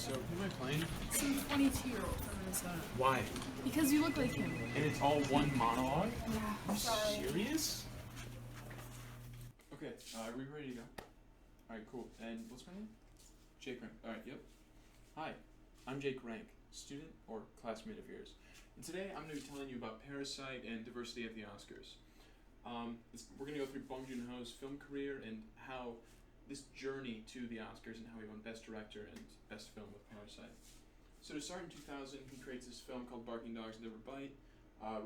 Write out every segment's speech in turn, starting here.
So, who am I playing? Some 22-year-old from Minnesota. Why? Because you look like him. And it's all one monologue? Yeah, Are you sorry. serious? Okay, are we ready to go? Alright, cool. And what's my name? Jake Rank. Alright, yep. Hi, I'm Jake Rank, student or classmate of yours. And today I'm going to be telling you about Parasite and diversity at the Oscars. We're going to go through Bong Joon-ho's film career and how this journey to the Oscars and how he won Best Director and Best Film with Parasite. So to start, in 2000, he creates this film called Barking Dogs Never Bite,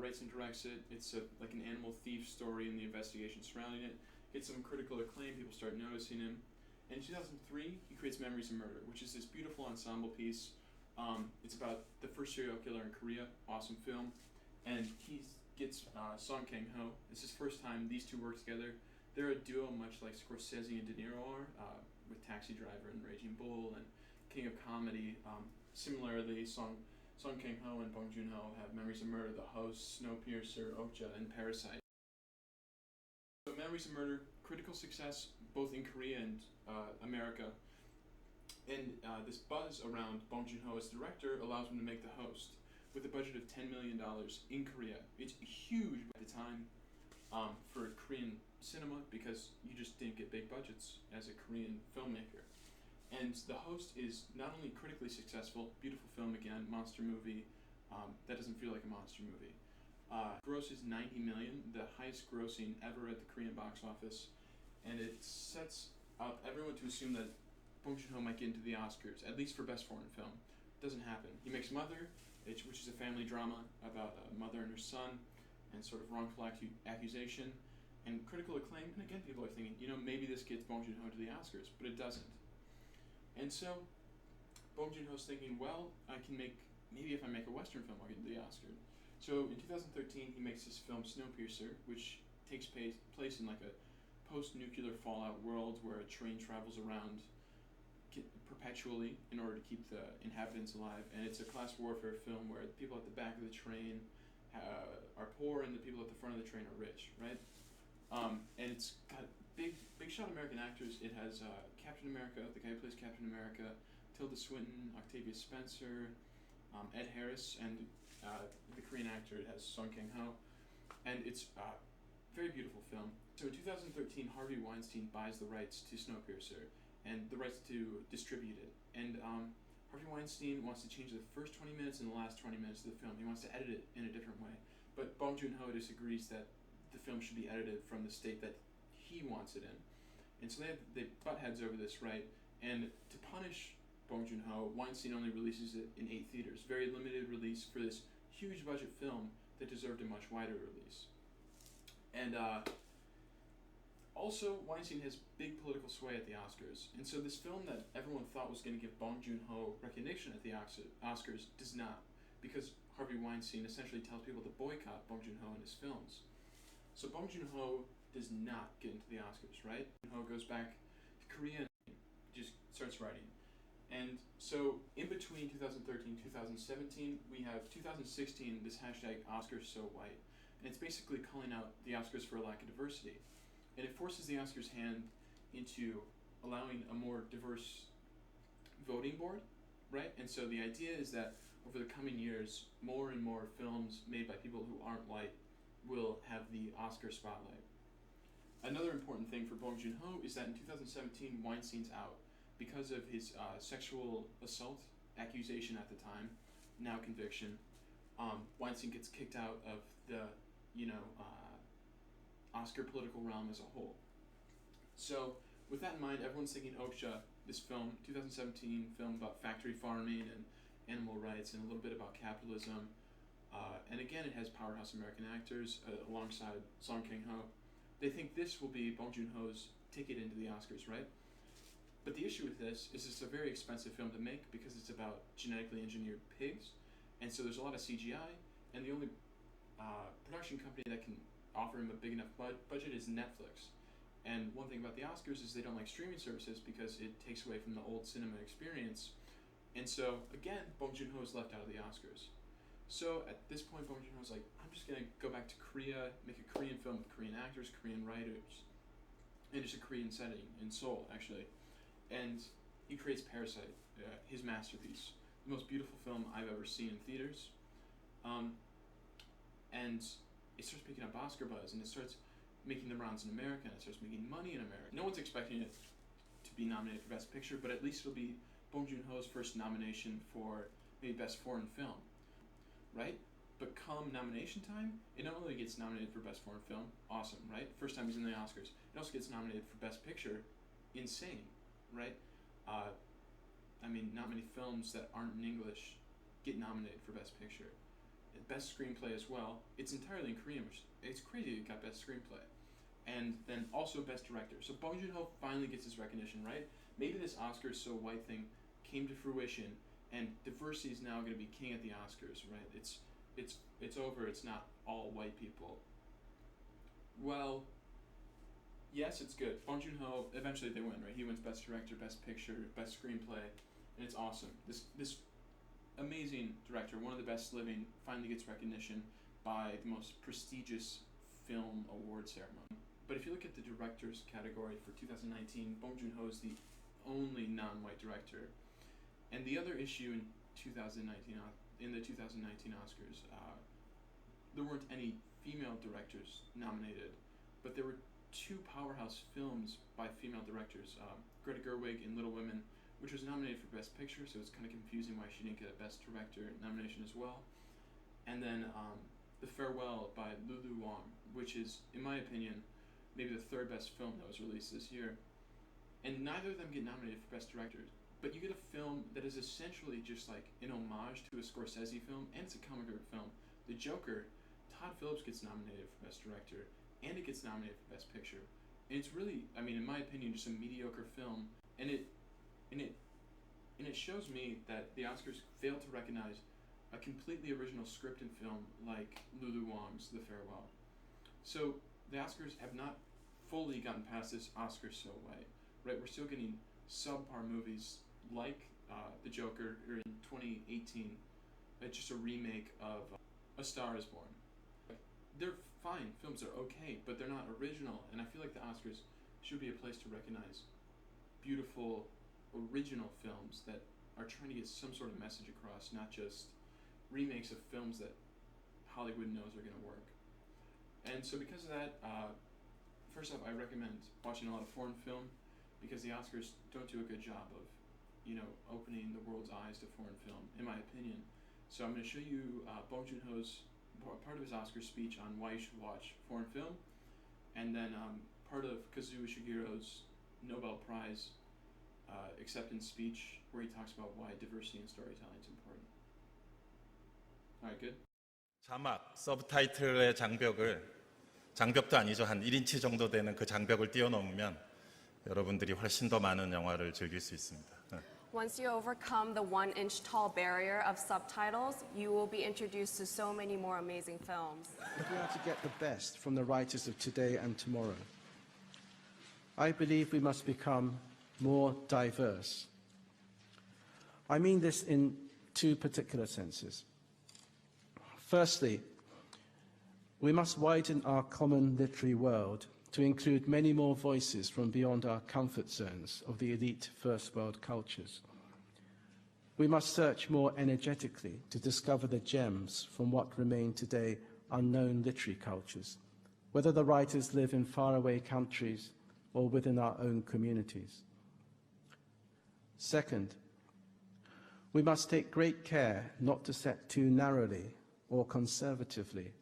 writes and directs it. It's like an animal thief story and the investigation surrounding it. Gets some critical acclaim, people start noticing him. And in 2003, he creates Memories of Murder, which is this beautiful ensemble piece. It's about the first serial killer in Korea, awesome film. And he gets Song Kang-ho. It's his first time these two work together. They're a duo much like Scorsese and De Niro are, with Taxi Driver and Raging Bull and King of Comedy. Similarly, Song Kang-ho and Bong Joon-ho have Memories of Murder, The Host, Snowpiercer, Okja, and Parasite. So Memories of Murder, critical success both in Korea and America. And this buzz around Bong Joon-ho as director allows him to make The Host with a budget of $10 million in Korea. It's huge at the time for Korean cinema because you just didn't get big budgets as a Korean filmmaker. And The Host is not only critically successful, beautiful film again, monster movie, that doesn't feel like a monster movie. Grosses $90 million, the highest grossing ever at the Korean box office, and it sets up everyone to assume that Bong Joon-ho might get into the Oscars, at least for Best Foreign Film. Doesn't happen. He makes Mother, which is a family drama about a mother and her son, and sort of wrongful accusation, and critical acclaim. And again, people are thinking, maybe this gets Bong Joon-ho to the Oscars, but it doesn't. And so, Bong Joon-ho's thinking, well, maybe if I make a Western film, I'll get into the Oscar. So in 2013, he makes this film Snowpiercer, which takes place in like a post-nuclear fallout world where a train travels around perpetually in order to keep the inhabitants alive. And it's a class warfare film where the people at the back of the train are poor and the people at the front of the train are rich, right? And it's got big shot American actors. It has Captain America, the guy who plays Captain America, Tilda Swinton, Octavia Spencer, Ed Harris, and the Korean actor. It has Song Kang-ho, and it's a very beautiful film. So in 2013, Harvey Weinstein buys the rights to Snowpiercer and the rights to distribute it. And Harvey Weinstein wants to change the first 20 minutes and the last 20 minutes of the film. He wants to edit it in a different way. But Bong Joon-ho disagrees that the film should be edited from the state that he wants it in. And so they butt heads over this, right? And to punish Bong Joon-ho, Weinstein only releases it in 8 theaters. Very limited release for this huge budget film that deserved a much wider release. And also, Weinstein has big political sway at the Oscars. And so this film that everyone thought was going to give Bong Joon-ho recognition at the Oscars does not, because Harvey Weinstein essentially tells people to boycott Bong Joon-ho and his films. So Bong Joon-ho does not get into the Oscars, right? Joon-ho goes back to Korea and just starts writing. And so in between 2013 and 2017, we have 2016, this hashtag #OscarsSoWhite. And it's basically calling out the Oscars for a lack of diversity. And it forces the Oscars' hand into allowing a more diverse voting board, right? And so the idea is that over the coming years, more and more films made by people who aren't white will have the Oscar spotlight. Another important thing for Bong Joon-ho is that in 2017, Weinstein's out because of his sexual assault accusation at the time, now conviction. Weinstein gets kicked out of the, Oscar political realm as a whole. So with that in mind, everyone's thinking Okja, this film, 2017 film about factory farming and animal rights and a little bit about capitalism. And again, it has powerhouse American actors alongside Song Kang-ho. They think this will be Bong Joon-ho's ticket into the Oscars, right? But the issue with this is it's a very expensive film to make because it's about genetically engineered pigs. And so there's a lot of CGI, and the only production company that can offer him a big enough budget is Netflix. And one thing about the Oscars is they don't like streaming services because it takes away from the old cinema experience. And so, again, Bong Joon-ho is left out of the Oscars. So at this point, Bong Joon-ho's like, I'm just going to go back to Korea, make a Korean film with Korean actors, Korean writers, and just a Korean setting in Seoul, actually. And he creates Parasite, his masterpiece, the most beautiful film I've ever seen in theaters. And it starts picking up Oscar buzz, and it starts making the rounds in America, and it starts making money in America. No one's expecting it to be nominated for Best Picture, but at least it'll be Bong Joon-ho's first nomination for maybe Best Foreign Film, right? But come nomination time, it not only gets nominated for Best Foreign Film, awesome, right? First time he's in the Oscars. It also gets nominated for Best Picture, insane, right? I mean, not many films that aren't in English get nominated for Best Picture. Best Screenplay as well. It's entirely in Korean, which it's crazy it got Best Screenplay. And then also Best Director. So Bong Joon-ho finally gets his recognition, right? Maybe this Oscars so white thing came to fruition, and diversity is now going to be king at the Oscars, right? It's over. It's not all white people. Well, yes, it's good. Bong Joon-ho, eventually they win, right? He wins Best Director, Best Picture, Best Screenplay, and it's awesome. This amazing director, one of the best living, finally gets recognition by the most prestigious film award ceremony. But if you look at the directors category for 2019, Bong Joon-ho is the only non-white director. And the other issue in 2019, in the 2019 Oscars, there weren't any female directors nominated, but there were two powerhouse films by female directors, Greta Gerwig in Little Women, which was nominated for Best Picture, so it's kind of confusing why she didn't get a Best Director nomination as well. And then The Farewell by Wang, which is, in my opinion, maybe the third best film that was released this year. And neither of them get nominated for Best Directors, but you get a film that is essentially just like an homage to a Scorsese film, and it's a comic book film. The Joker, Todd Phillips gets nominated for Best Director, and it gets nominated for Best Picture. And it's really, I mean, in my opinion, just a mediocre film, and it shows me that the Oscars failed to recognize a completely original script and film like Lulu Wang's The Farewell. So the Oscars have not fully gotten past this Oscars so white, right? We're still getting subpar movies like The Joker, or in 2018, just a remake of A Star Is Born. They're fine, films are okay, but they're not original, and I feel like the Oscars should be a place to recognize beautiful, original films that are trying to get some sort of message across, not just remakes of films that Hollywood knows are going to work. And so because of that, first off, I recommend watching a lot of foreign film, because the Oscars don't do a good job of, opening the world's eyes to foreign film, in my opinion. So I'm going to show you Bong Joon-ho's part of his Oscar speech on why you should watch foreign film, and then part of Kazuo Ishigero's Nobel Prize acceptance speech, where he talks about why diversity in storytelling is important. Alright, good? 자막, 서브타이틀의 장벽도 아니죠. 한 1인치 정도 되는 그 장벽을 뛰어넘으면 여러분들이 훨씬 더 많은 영화를 즐길 수 있습니다. Once you overcome the 1-inch tall barrier of subtitles, you will be introduced to so many more amazing films. If we are to get the best from the writers of today and tomorrow, I believe we must become more diverse. I mean this in two particular senses. Firstly, we must widen our common literary world to include many more voices from beyond our comfort zones of the elite first world cultures. We must search more energetically to discover the gems from what remain today unknown literary cultures, whether the writers live in faraway countries or within our own communities. Second, we must take great care not to set too narrowly or conservatively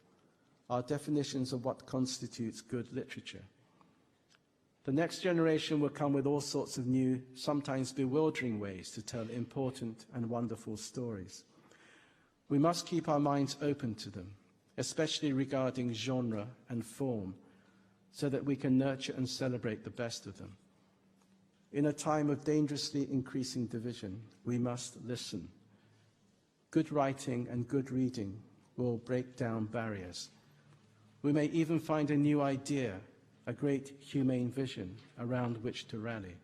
our definitions of what constitutes good literature. The next generation will come with all sorts of new, sometimes bewildering ways to tell important and wonderful stories. We must keep our minds open to them, especially regarding genre and form, so that we can nurture and celebrate the best of them. In a time of dangerously increasing division, we must listen. Good writing and good reading will break down barriers. We may even find a new idea, a great humane vision around which to rally.